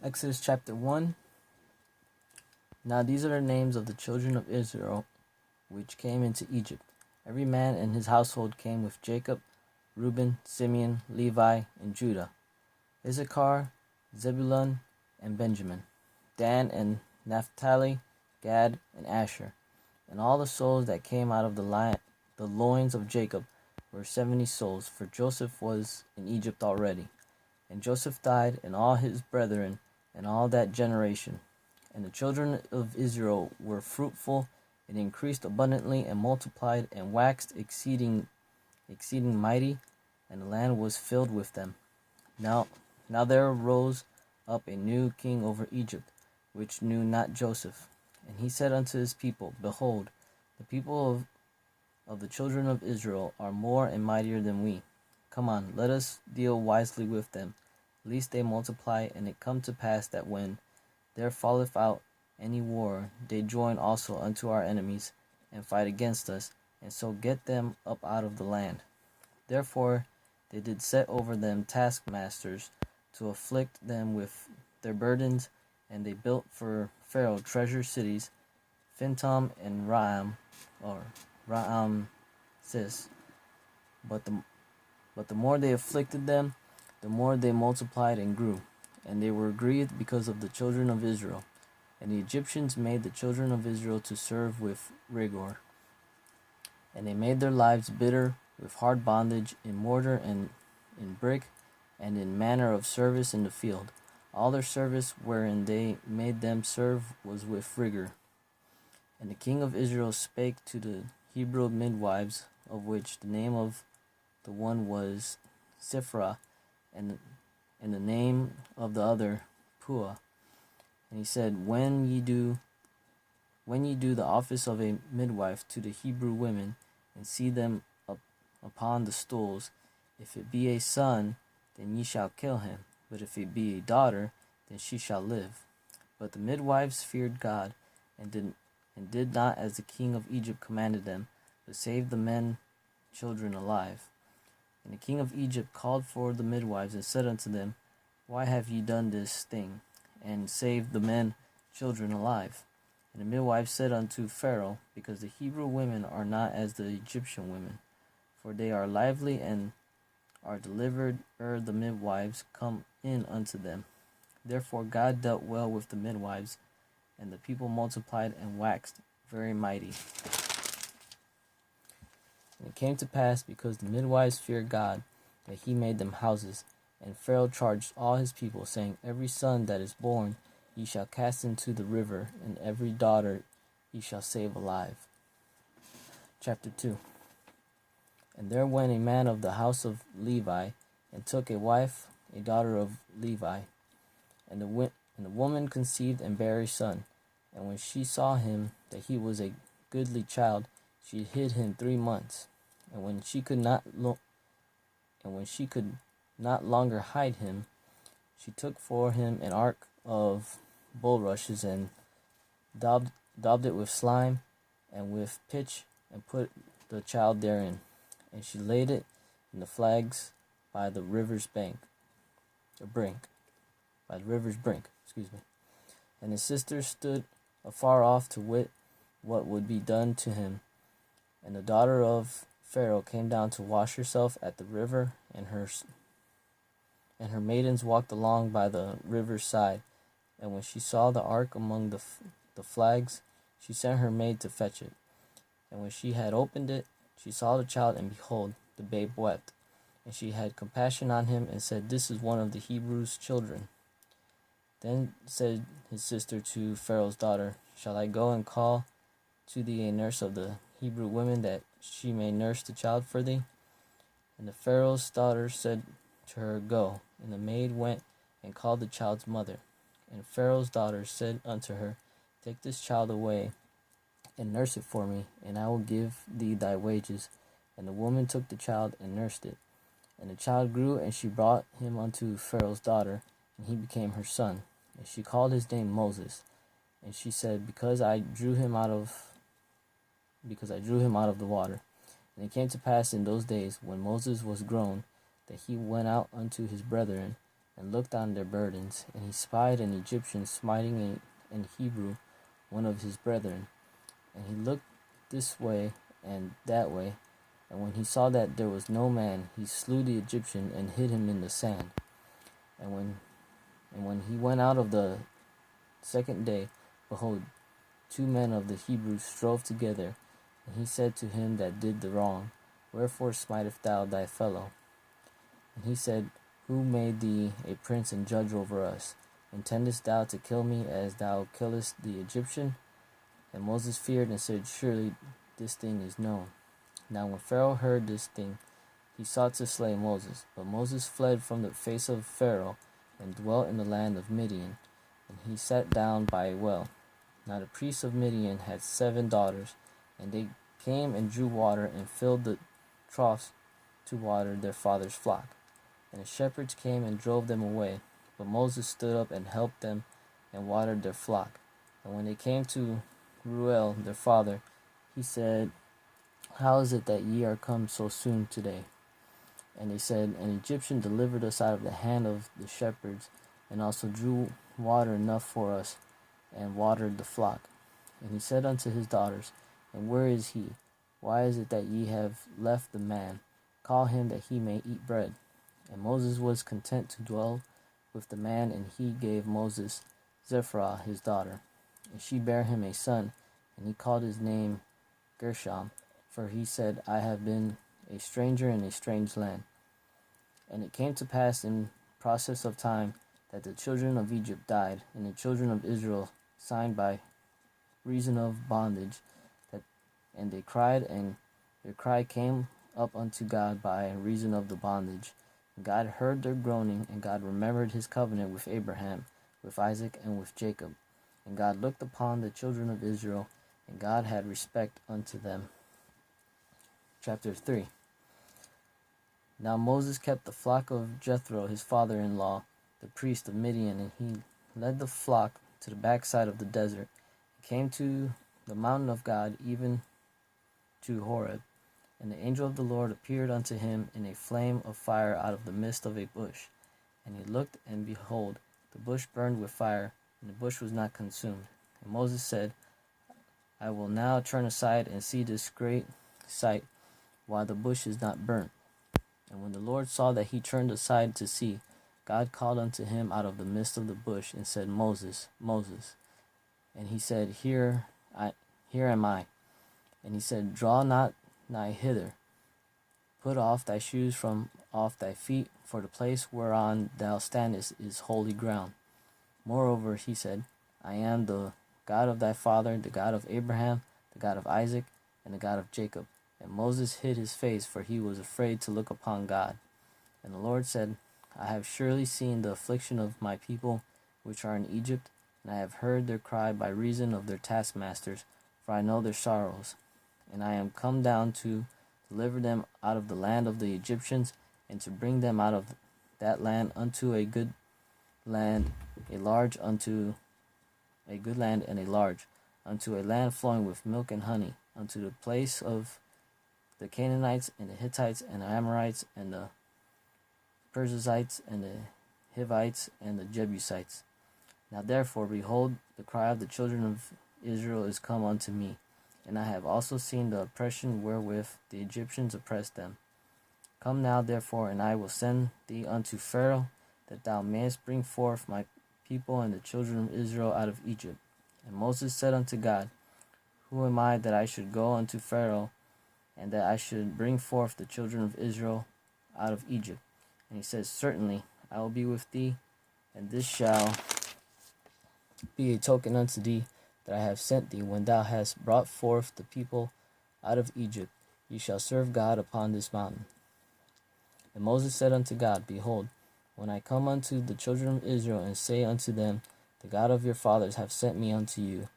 Exodus chapter 1. Now these are the names of the children of Israel which came into Egypt. Every man and his household came with Jacob, Reuben, Simeon, Levi, and Judah, Issachar, Zebulun, and Benjamin, Dan and Naphtali, Gad, and Asher. And all the souls that came out of the loins of Jacob were 70 souls, for Joseph was in Egypt already. And Joseph died, and all his brethren, and all that generation. And the children of Israel were fruitful, and increased abundantly, and multiplied, and waxed exceeding mighty, and the land was filled with them. Now there arose up a new king over Egypt, which knew not Joseph. And he said unto his people, Behold, the people of the children of Israel are more and mightier than we. Come on, let us deal wisely with them, lest they multiply, and it come to pass that when there falleth out any war, they join also unto our enemies, and fight against us, and so get them up out of the land. Therefore they did set over them taskmasters, to afflict them with their burdens, and they built for Pharaoh treasure cities, Phintom and Raamses. But the more they afflicted them, the more they multiplied and grew, and they were grieved because of the children of Israel. And the Egyptians made the children of Israel to serve with rigor, and they made their lives bitter with hard bondage in mortar and in brick, and in manner of service in the field. All their service wherein they made them serve was with rigor. And the king of Israel spake to the Hebrew midwives, of which the name of the one was Siphrah, and the name of the other Puah. And he said, When ye do the office of a midwife to the Hebrew women, and see them upon the stools, if it be a son, then ye shall kill him, but if it be a daughter, then she shall live. But the midwives feared God, and did not as the king of Egypt commanded them, but saved the men children alive. And the king of Egypt called for the midwives, and said unto them, Why have ye done this thing, and saved the men children alive? And the midwives said unto Pharaoh, Because the Hebrew women are not as the Egyptian women, for they are lively, and are delivered ere the midwives come in unto them. Therefore God dealt well with the midwives, and the people multiplied and waxed very mighty. And it came to pass, because the midwives feared God, that he made them houses. And Pharaoh charged all his people, saying, Every son that is born ye shall cast into the river, and every daughter ye shall save alive. Chapter 2. And there went a man of the house of Levi, and took a wife, a daughter of Levi. And the woman conceived and bare a son. And when she saw him, that he was a goodly child, she hid him 3 months. And when she could not longer hide him, she took for him an ark of bulrushes, and daubed it with slime and with pitch, and put the child therein. And she laid it in the flags by the river's brink. And his sisters stood afar off to wit what would be done to him. And the daughter of Pharaoh came down to wash herself at the river, and her maidens walked along by the river's side. And when she saw the ark among the flags, she sent her maid to fetch it. And when she had opened it, she saw the child, and behold, the babe wept. And she had compassion on him, and said, This is one of the Hebrews' children. Then said his sister to Pharaoh's daughter, Shall I go and call to thee a nurse of the Hebrew women, that she may nurse the child for thee? And the Pharaoh's daughter said to her, Go. And the maid went and called the child's mother. And Pharaoh's daughter said unto her, Take this child away, and nurse it for me, and I will give thee thy wages. And the woman took the child and nursed it. And the child grew, and she brought him unto Pharaoh's daughter, and he became her son. And she called his name Moses. And she said, Because I drew him out of the water. And it came to pass in those days, when Moses was grown, that he went out unto his brethren, and looked on their burdens. And he spied an Egyptian smiting an Hebrew, one of his brethren. And he looked this way and that way, and when he saw that there was no man, he slew the Egyptian and hid him in the sand. And when he went out of the second day, behold, 2 men of the Hebrews strove together. And he said to him that did the wrong, Wherefore smitest thou thy fellow? And he said, Who made thee a prince and judge over us? Intendest thou to kill me as thou killest the Egyptian? And Moses feared and said, Surely this thing is known. Now when Pharaoh heard this thing, he sought to slay Moses. But Moses fled from the face of Pharaoh, and dwelt in the land of Midian. And he sat down by a well. Now the priest of Midian had 7 daughters, and they came and drew water, and filled the troughs to water their father's flock. And the shepherds came and drove them away. But Moses stood up and helped them, and watered their flock. And when they came to Reuel their father, he said, How is it that ye are come so soon today? And they said, An Egyptian delivered us out of the hand of the shepherds, and also drew water enough for us, and watered the flock. And he said unto his daughters, And where is he? Why is it that ye have left the man? Call him that he may eat bread. And Moses was content to dwell with the man, and he gave Moses Zipporah his daughter. And she bare him a son, and he called his name Gershom, for he said, I have been a stranger in a strange land. And it came to pass in process of time that the children of Egypt died, and the children of Israel signed by reason of bondage, and they cried, and their cry came up unto God by reason of the bondage. And God heard their groaning, and God remembered his covenant with Abraham, with Isaac, and with Jacob. And God looked upon the children of Israel, and God had respect unto them. Chapter 3. Now Moses kept the flock of Jethro, his father-in-law, the priest of Midian, and he led the flock to the backside of the desert, and came to the mountain of God, even to Horeb. And the angel of the Lord appeared unto him in a flame of fire out of the midst of a bush. And he looked, and behold, the bush burned with fire, and the bush was not consumed. And Moses said, I will now turn aside and see this great sight, why the bush is not burnt. And when the Lord saw that he turned aside to see, God called unto him out of the midst of the bush, and said, Moses, Moses. And he said, Here am I. And he said, Draw not nigh hither. Put off thy shoes from off thy feet, for the place whereon thou standest is holy ground. Moreover, he said, I am the God of thy father, the God of Abraham, the God of Isaac, and the God of Jacob. And Moses hid his face, for he was afraid to look upon God. And the Lord said, I have surely seen the affliction of my people which are in Egypt, and I have heard their cry by reason of their taskmasters, for I know their sorrows. And I am come down to deliver them out of the land of the Egyptians, and to bring them out of that land unto a good land, unto a land flowing with milk and honey, unto the place of the Canaanites, and the Hittites, and the Amorites, and the Perizzites, and the Hivites, and the Jebusites. Now therefore, behold, the cry of the children of Israel is come unto me, and I have also seen the oppression wherewith the Egyptians oppressed them. Come now therefore, and I will send thee unto Pharaoh, that thou mayest bring forth my people and the children of Israel out of Egypt. And Moses said unto God, Who am I that I should go unto Pharaoh, and that I should bring forth the children of Israel out of Egypt? And he says, Certainly I will be with thee, and this shall be a token unto thee that I have sent thee. When thou hast brought forth the people out of Egypt, ye shall serve God upon this mountain. And Moses said unto God, Behold, when I come unto the children of Israel, and say unto them, The God of your fathers hath sent me unto you,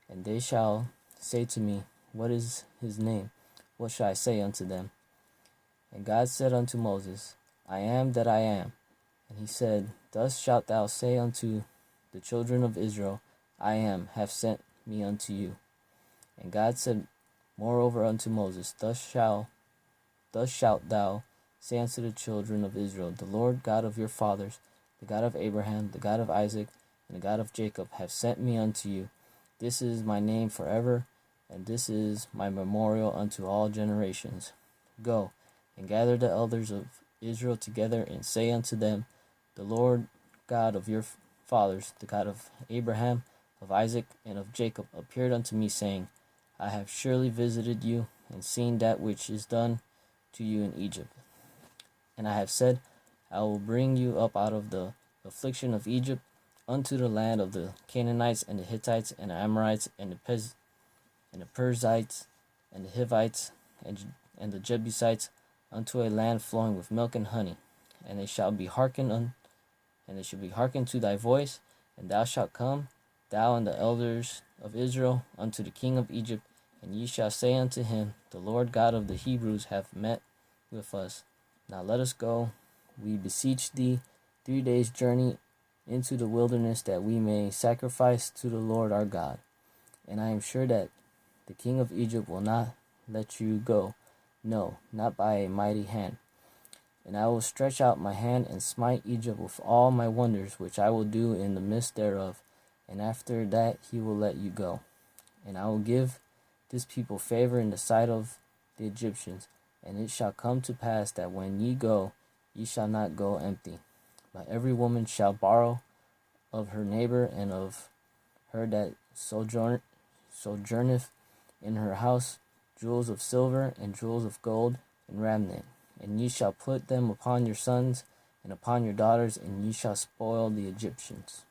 and they shall say to me, What is his name? What shall I say unto them? And God said unto Moses, I am that I am. And he said, Thus shalt thou say unto the children of Israel, I am, hath sent me unto you. And God said moreover unto Moses, Thus shalt thou say unto the children of Israel, The Lord God of your fathers, the God of Abraham, the God of Isaac, and the God of Jacob, have sent me unto you. This is my name forever, and this is my memorial unto all generations. Go, and gather the elders of Israel together, and say unto them, The Lord God of your fathers, the God of Abraham, of Isaac, and of Jacob, appeared unto me, saying, I have surely visited you, and seen that which is done to you in Egypt. And I have said, I will bring you up out of the affliction of Egypt unto the land of the Canaanites, and the Hittites, and the Amorites, and the Perizzites, and the Hivites, and the Jebusites, unto a land flowing with milk and honey. And they shall be hearkened to thy voice, and thou shalt come, thou and the elders of Israel, unto the king of Egypt, and ye shall say unto him, The Lord God of the Hebrews hath met with us. Now let us go, we beseech thee, 3 days' journey into the wilderness, that we may sacrifice to the Lord our God. And I am sure that the king of Egypt will not let you go, no, not by a mighty hand. And I will stretch out my hand and smite Egypt with all my wonders, which I will do in the midst thereof. And after that he will let you go. And I will give this people favor in the sight of the Egyptians. And it shall come to pass that when ye go, ye shall not go empty. But every woman shall borrow of her neighbor, and of her that sojourneth in her house, jewels of silver, and jewels of gold, and raiment. And ye shall put them upon your sons, and upon your daughters, and ye shall spoil the Egyptians.